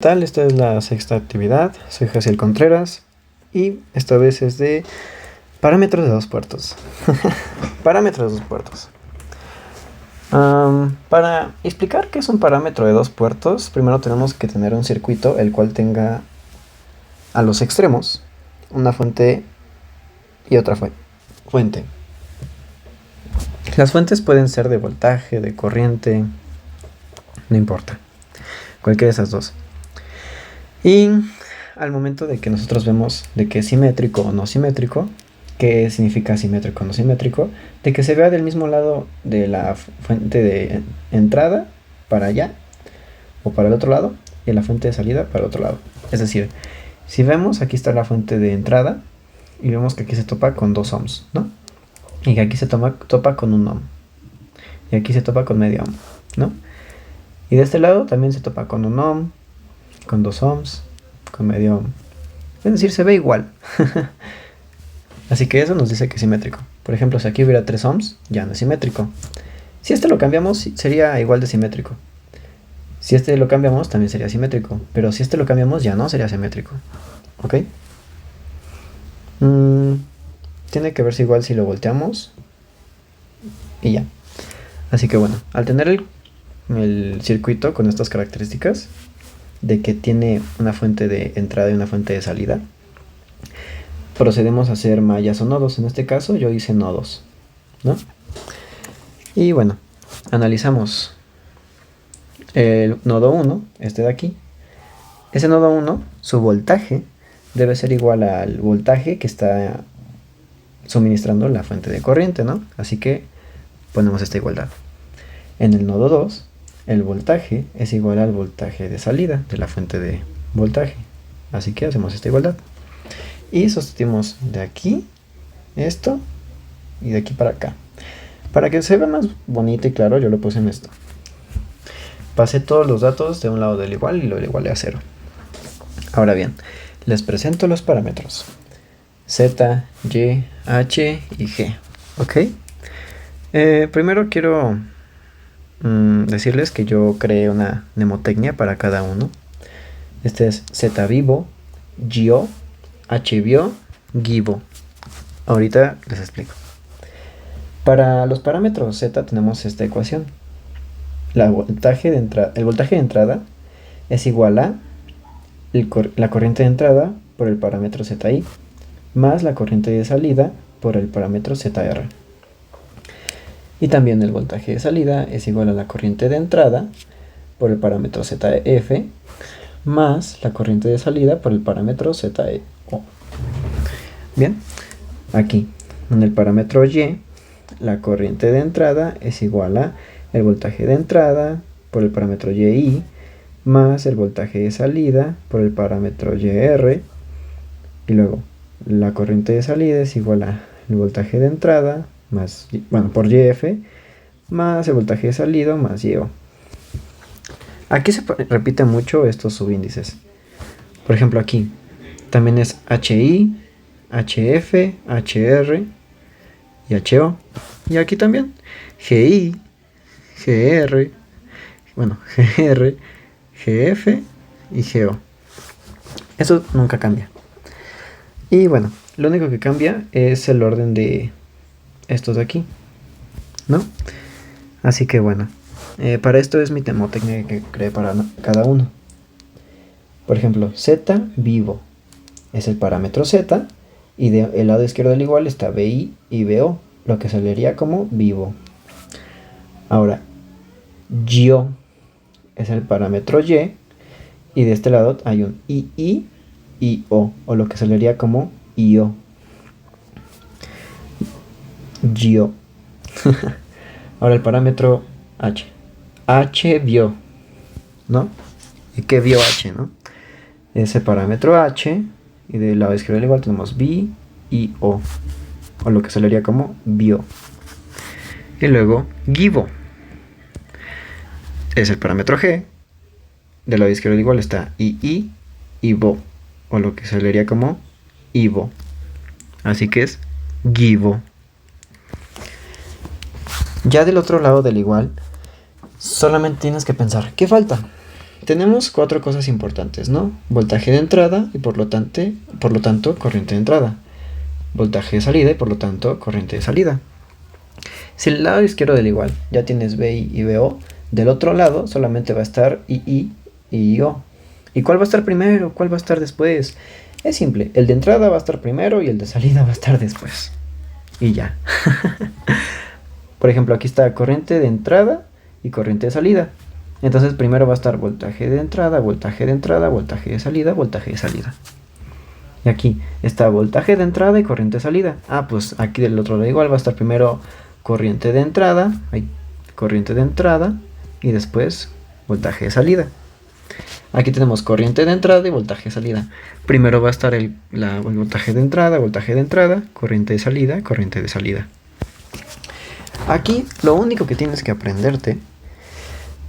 Tal, esta es la sexta actividad, soy Jaciel Contreras y esta vez es de parámetros de dos puertos. Parámetros de dos puertos. Para explicar qué es un parámetro de dos puertos, primero tenemos que tener un circuito el cual tenga a los extremos una fuente y otra fuente. Las fuentes pueden ser de voltaje, de corriente, no importa, cualquiera de esas dos. Y al momento de que nosotros vemos de que es simétrico o no simétrico, ¿qué significa simétrico o no simétrico? De que se vea del mismo lado de la fuente de entrada para allá o para el otro lado y la fuente de salida para el otro lado. Es decir, si vemos, aquí está la fuente de entrada y vemos que aquí se topa con 2 ohms, ¿no? Y que aquí se topa con 1 ohm. Y aquí se topa con medio ohm, ¿no? Y de este lado también se topa con 1 ohm, con 2 ohms, con medio ohm. Es decir, se ve igual. Así que eso nos dice que es simétrico. Por ejemplo, si aquí hubiera 3 ohms, ya no es simétrico. Si este lo cambiamos, sería igual de simétrico. Si este lo cambiamos, también sería simétrico. Pero si este lo cambiamos, ya no sería simétrico. ¿Ok? Tiene que verse igual si lo volteamos. Y ya. Así que bueno, al tener el circuito con estas características, de que tiene una fuente de entrada y una fuente de salida, procedemos a hacer mallas o nodos. En este caso yo hice nodos, ¿no? Y bueno, analizamos el nodo 1, este de aquí. Ese nodo 1, su voltaje debe ser igual al voltaje que está suministrando la fuente de corriente, ¿no? Así que ponemos esta igualdad. En el nodo 2, el voltaje es igual al voltaje de salida de la fuente de voltaje. Así que hacemos esta igualdad. Y sustituimos de aquí esto y de aquí para acá. Para que se vea más bonito y claro, yo lo puse en esto. Pasé todos los datos de un lado del igual y lo igualé a 0. Ahora bien, les presento los parámetros Z, Y, H y G. ¿Ok? Primero quiero decirles que yo creé una mnemotecnia para cada uno. Este es Z vivo, Gio, H bio, Givo. Ahorita les explico. Para los parámetros Z tenemos esta ecuación. El voltaje de entrada es igual a la corriente de entrada por el parámetro ZI más la corriente de salida por el parámetro ZR. Y también el voltaje de salida es igual a la corriente de entrada por el parámetro ZF más la corriente de salida por el parámetro ZEO. Bien, aquí en el parámetro Y, la corriente de entrada es igual a el voltaje de entrada por el parámetro YI más el voltaje de salida por el parámetro YR. Y luego la corriente de salida es igual a el voltaje de entrada más, por YF más el voltaje de salida más YO. Aquí se repiten mucho estos subíndices. Por ejemplo, aquí también es HI, HF, HR y HO. Y aquí también GI, GR, GR, GF y GO. Eso nunca cambia. Y bueno, lo único que cambia es el orden de estos de aquí, ¿no? Así que bueno, para esto es mi mnemotecnia que creé para cada uno. Por ejemplo, Z vivo es el parámetro Z y del lado izquierdo del igual está BI y BO, lo que se leería como vivo. Ahora, Gio es el parámetro Y y de este lado hay un II y O, o lo que se leería como IO. Gio. Ahora el parámetro H. H vio, ¿no? ¿Y qué vio H, no? Ese parámetro H, y del lado izquierdo del igual tenemos B y O, o lo que se leería como vio. Y luego Givo es el parámetro G, del lado izquierdo del igual está II y Vo, o lo que se leería como Ivo. Así que es Givo. Ya del otro lado del igual, solamente tienes que pensar, ¿qué falta? tenemos 4 cosas importantes, ¿no? Voltaje de entrada y por lo tanto corriente de entrada. Voltaje de salida y por lo tanto corriente de salida. Si el lado izquierdo del igual ya tienes VI y VO, del otro lado solamente va a estar II y IO. ¿Y cuál va a estar primero? ¿Cuál va a estar después? Es simple, el de entrada va a estar primero y el de salida va a estar después. Y ya. Por ejemplo, aquí está corriente de entrada y corriente de salida. Entonces primero va a estar voltaje de entrada, voltaje de entrada, voltaje de salida, voltaje de salida. Y aquí está voltaje de entrada y corriente de salida. Ah, pues aquí del otro lado igual va a estar primero corriente de entrada, corriente de entrada y después voltaje de salida. Aquí tenemos corriente de entrada y voltaje de salida. Primero va a estar el voltaje de entrada, corriente de salida, corriente de salida. Aquí lo único que tienes que aprenderte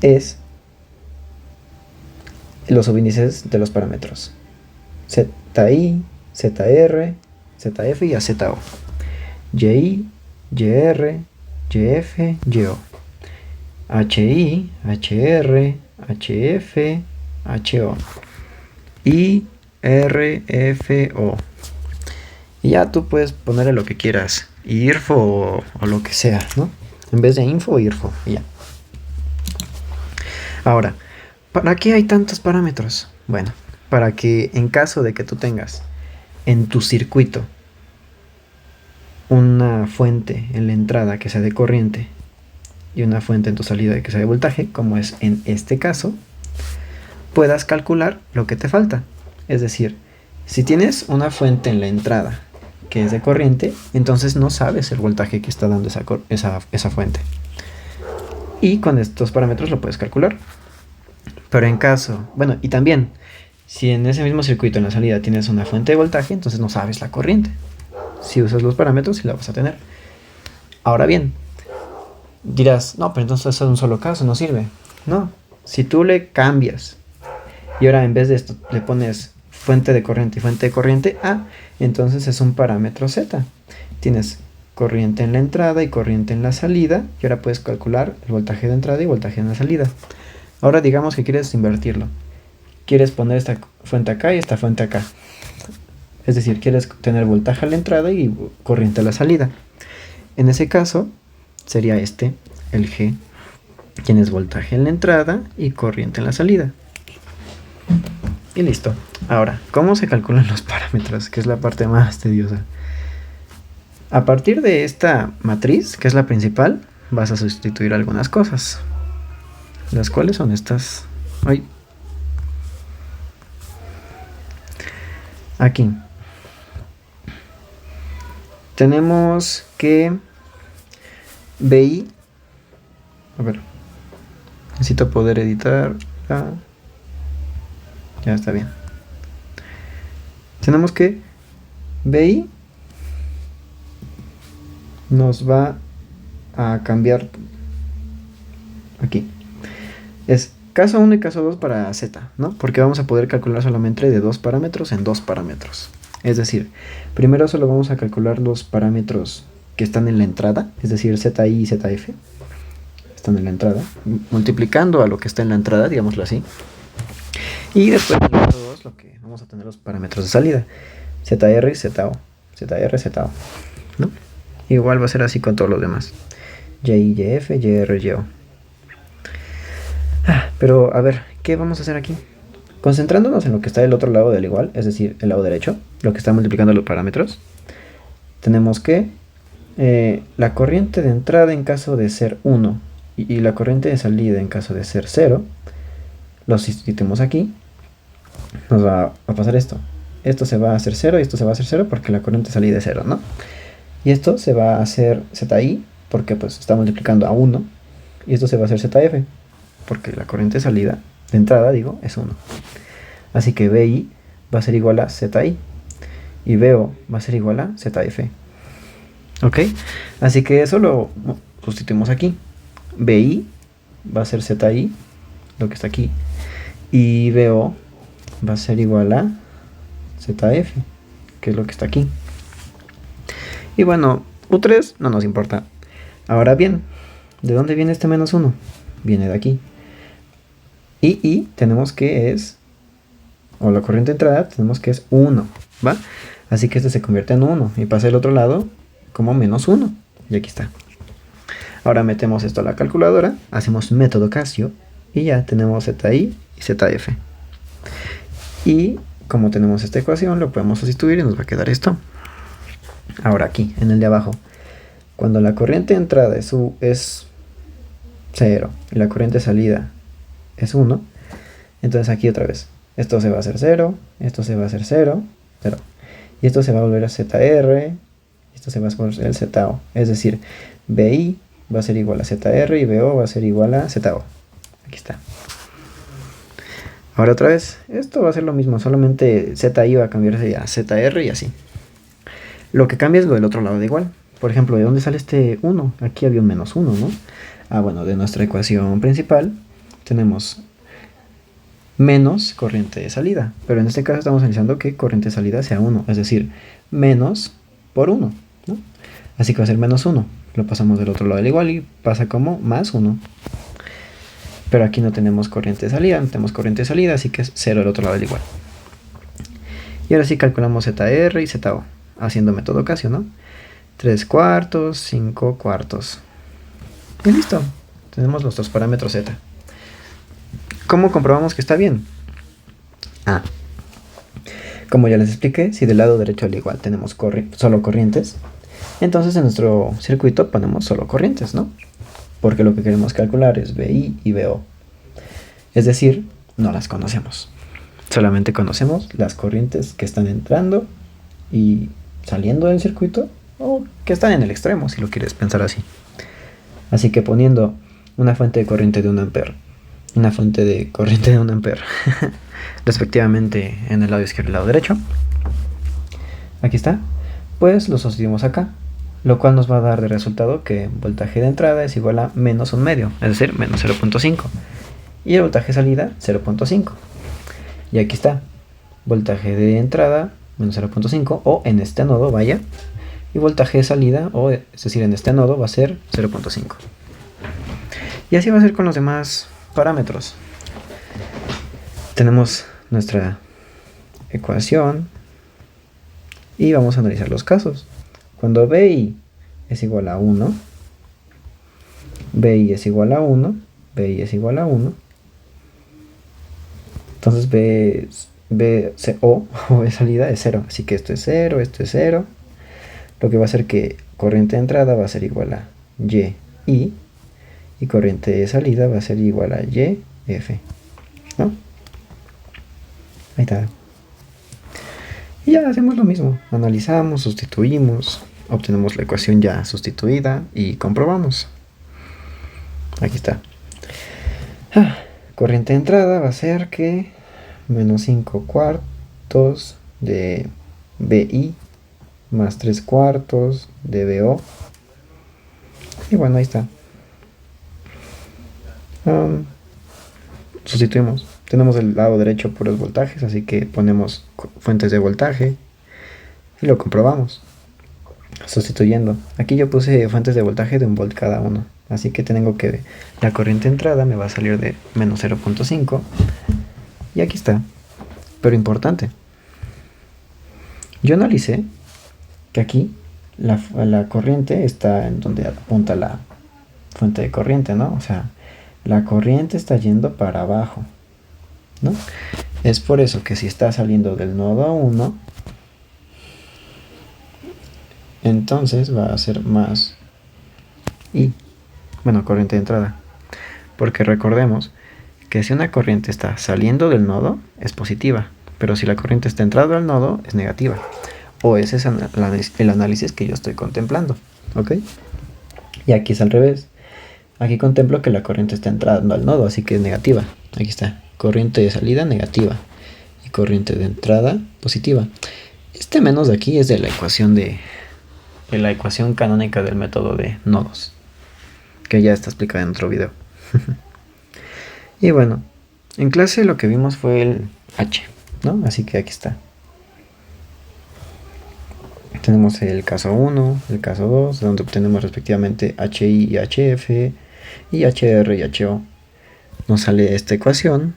es los subíndices de los parámetros. ZI, ZR, ZF y AZO. YI, YR, YF, YO. HI, HR, HF, HO. I, R, F, O. Y ya tú puedes ponerle lo que quieras. IRFO o lo que sea, ¿no? En vez de info, IRFO. Y ya. Ahora, ¿para qué hay tantos parámetros? Bueno, para que en caso de que tú tengas en tu circuito una fuente en la entrada que sea de corriente y una fuente en tu salida que sea de voltaje, como es en este caso, puedas calcular lo que te falta. Es decir, si tienes una fuente en la entrada que es de corriente, entonces no sabes el voltaje que está dando esa fuente. Y con estos parámetros lo puedes calcular. Pero en caso, bueno, y también, si en ese mismo circuito en la salida tienes una fuente de voltaje, entonces no sabes la corriente. Si usas los parámetros, sí la vas a tener. Ahora bien, dirás, no, pero entonces es un solo caso, no sirve. No, si tú le cambias y ahora en vez de esto le pones fuente de corriente A, entonces es un parámetro Z. Tienes corriente en la entrada y corriente en la salida, y ahora puedes calcular el voltaje de entrada y voltaje en la salida. Ahora digamos que quieres invertirlo. Quieres poner esta fuente acá y esta fuente acá. Es decir, quieres tener voltaje a la entrada y corriente a la salida. En ese caso, sería este, el G. Tienes voltaje en la entrada y corriente en la salida. Y listo. Ahora, ¿cómo se calculan los parámetros? Que es la parte más tediosa. A partir de esta matriz, que es la principal, vas a sustituir algunas cosas. Las cuales son estas. Aquí. Tenemos que BI. A ver. Necesito poder editar. Ya está bien. Tenemos que BI nos va a cambiar aquí. Es caso 1 y caso 2 para Z, ¿no? Porque vamos a poder calcular solamente de 2 parámetros en 2 parámetros. Es decir, primero solo vamos a calcular los parámetros que están en la entrada, es decir, ZI y ZF. Están en la entrada, multiplicando a lo que está en la entrada, digámoslo así. Y después en el caso 2 lo que vamos a tener los parámetros de salida. ZR y ZO. ZR, ZO, ¿no? Igual va a ser así con todos los demás. YI, YF, YR, YO. Pero a ver, ¿qué vamos a hacer aquí? Concentrándonos en lo que está del otro lado del igual, es decir, el lado derecho, lo que está multiplicando los parámetros, tenemos que la corriente de entrada en caso de ser 1 y la corriente de salida en caso de ser 0, los sustituimos aquí, nos va a pasar esto. Esto se va a hacer 0 y esto se va a hacer 0 porque la corriente de salida es 0, ¿no? Y esto se va a hacer ZI porque pues está multiplicando a 1 y esto se va a hacer ZF porque la corriente de salida, de entrada digo, es 1. Así que BI va a ser igual a ZI y BO va a ser igual a ZF. ¿Ok? Así que eso lo sustituimos aquí. BI va a ser ZI, lo que está aquí, y BO va a ser igual a ZF, que es lo que está aquí. Y bueno, U3 no nos importa. Ahora bien, ¿de dónde viene este menos 1? Viene de aquí. Y tenemos que es, o la corriente de entrada tenemos que es 1, ¿va? Así que este se convierte en 1 y pasa al otro lado como menos 1. Y aquí está. Ahora metemos esto a la calculadora, hacemos método Casio y ya tenemos ZI y ZF. Y como tenemos esta ecuación, lo podemos sustituir y nos va a quedar esto. Ahora aquí, en el de abajo, cuando la corriente de entrada es 0 y la corriente de salida es 1, entonces aquí otra vez, esto se va a hacer 0, esto se va a hacer 0, 0. Y esto se va a volver a ZR, esto se va a volver el ZO. Es decir, BI va a ser igual a ZR y BO va a ser igual a ZO. Aquí está. Ahora otra vez, esto va a ser lo mismo, solamente ZI va a cambiarse a ZR y así. Lo que cambia es lo del otro lado de igual. Por ejemplo, ¿de dónde sale este 1? Aquí había un menos 1, ¿no? Ah, bueno, de nuestra ecuación principal tenemos menos corriente de salida. Pero en este caso estamos analizando que corriente de salida sea 1, es decir, menos por 1, ¿no? Así que va a ser menos 1. Lo pasamos del otro lado del igual y pasa como más 1. Pero aquí no tenemos corriente de salida, no tenemos corriente de salida, así que es 0 del otro lado del igual. Y ahora sí calculamos ZR y ZO, haciendo método Casio, ¿no? 3 cuartos, 5 cuartos. Y listo, tenemos nuestros parámetros Z. ¿Cómo comprobamos que está bien? Ah, como ya les expliqué, si del lado derecho al igual tenemos solo corrientes, entonces en nuestro circuito ponemos solo corrientes, ¿no? Porque lo que queremos calcular es BI y BO. Es decir, no las conocemos. Solamente conocemos las corrientes que están entrando y saliendo del circuito, o que están en el extremo, si lo quieres pensar así. Así que poniendo una fuente de corriente de 1 ampere, una fuente de corriente de 1 ampere, respectivamente en el lado izquierdo y el lado derecho, aquí está, pues lo sustituimos acá, lo cual nos va a dar de resultado que voltaje de entrada es igual a menos 1/2, es decir, menos 0.5, y el voltaje de salida 0.5. Y aquí está, voltaje de entrada menos 0.5, o en este nodo, vaya, y voltaje de salida, o es decir, en este nodo va a ser 0.5. Y así va a ser con los demás parámetros. Tenemos nuestra ecuación y vamos a analizar los casos. Cuando BI es igual a 1, BI es igual a 1, BI es igual a 1, entonces o de salida es 0, así que esto es 0, esto es 0, lo que va a hacer que corriente de entrada va a ser igual a YI y corriente de salida va a ser igual a YF, ¿no? Ahí está. Y ya hacemos lo mismo, analizamos, sustituimos, obtenemos la ecuación ya sustituida y comprobamos. Aquí está. Corriente de entrada va a ser que menos 5 cuartos de BI más 3 cuartos de BO. Y bueno, ahí está. Sustituimos. Tenemos el lado derecho puros voltajes, así que ponemos fuentes de voltaje y lo comprobamos. Sustituyendo. Aquí yo puse fuentes de voltaje de 1 volt cada uno. Así que tengo que la corriente de entrada me va a salir de menos 0.5. Y aquí está. Pero importante. Yo analicé que aquí la corriente está en donde apunta la fuente de corriente, ¿no? O sea, la corriente está yendo para abajo, ¿no? Es por eso que si está saliendo del nodo 1, entonces va a ser más I, bueno, corriente de entrada. Porque recordemos que si una corriente está saliendo del nodo, es positiva. Pero si la corriente está entrando al nodo, es negativa. O ese es el análisis que yo estoy contemplando, ¿ok? Y aquí es al revés. Aquí contemplo que la corriente está entrando al nodo, así que es negativa. Aquí está, corriente de salida negativa y corriente de entrada positiva. Este menos de aquí es de la ecuación la ecuación canónica del método de nodos, que ya está explicada en otro video. Y bueno, en clase lo que vimos fue el H, ¿no? Así que aquí está. Tenemos el caso 1, el caso 2, donde obtenemos respectivamente HI y HF, y HR y HO. nos sale esta ecuación.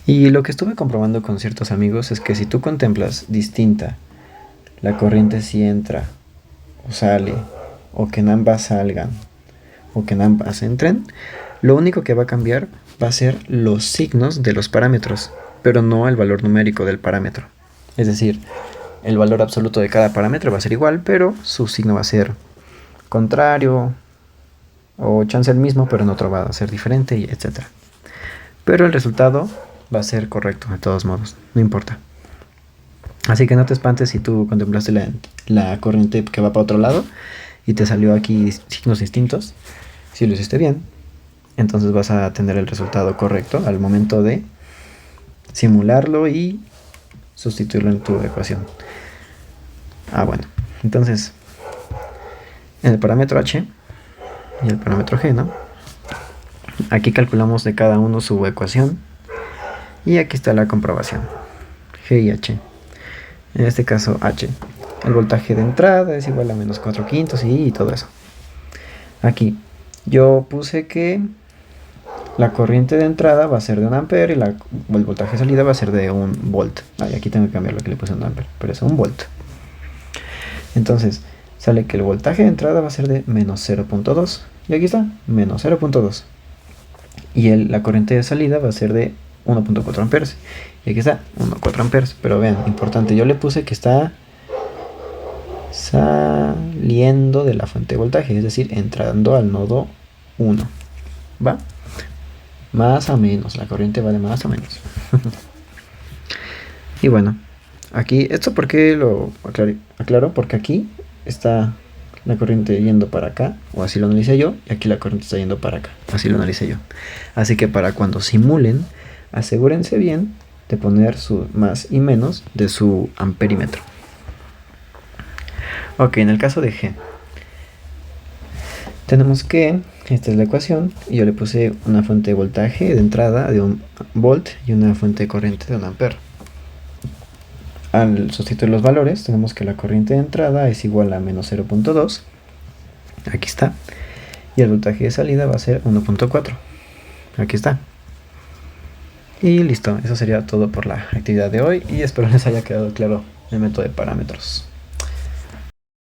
Y lo que estuve comprobando con ciertos amigos es que si tú contemplas distinta la corriente si entra o sale, o que en ambas salgan, o que en ambas entren, lo único que va a cambiar va a ser los signos de los parámetros, pero no el valor numérico del parámetro. Es decir, el valor absoluto de cada parámetro va a ser igual, pero su signo va a ser contrario, o chance el mismo, pero en otro va a ser diferente, y etc. Pero el resultado va a ser correcto de todos modos, no importa. Así que no te espantes si tú contemplaste la corriente que va para otro lado y te salió aquí signos distintos. Si lo hiciste bien, entonces vas a tener el resultado correcto al momento de simularlo y sustituirlo en tu ecuación. Bueno, entonces en el parámetro h y el parámetro g, ¿no? Aquí calculamos de cada uno su ecuación y aquí está la comprobación. G y h. En este caso h, el voltaje de entrada es igual a menos 4 quintos y todo eso. Aquí yo puse que la corriente de entrada va a ser de 1 ampere y el voltaje de salida va a ser de 1 volt. Y aquí tengo que cambiar lo que le puse 1 ampere, pero es 1 volt. Entonces sale que el voltaje de entrada va a ser de menos 0.2 y aquí está, menos 0.2. Y la corriente de salida va a ser de 1.4 amperes. Y aquí está, 1.4 amperes. Pero vean, importante, yo le puse que está saliendo de la fuente de voltaje, es decir, entrando al nodo 1. ¿Va? Más a menos, la corriente va de más a menos. Y bueno, aquí, ¿esto por qué lo aclaro? Porque aquí está la corriente yendo para acá, o así lo analicé yo, y aquí la corriente está yendo para acá, así lo analicé yo. Así que para cuando simulen, asegúrense bien de poner su más y menos de su amperímetro. Ok, en el caso de G, tenemos que, esta es la ecuación, y yo le puse una fuente de voltaje de entrada de 1 volt y una fuente de corriente de 1 ampere. Al sustituir los valores, tenemos que la corriente de entrada es igual a menos 0.2, aquí está, y el voltaje de salida va a ser 1.4, aquí está. Y listo, eso sería todo por la actividad de hoy y espero les haya quedado claro el método de parámetros.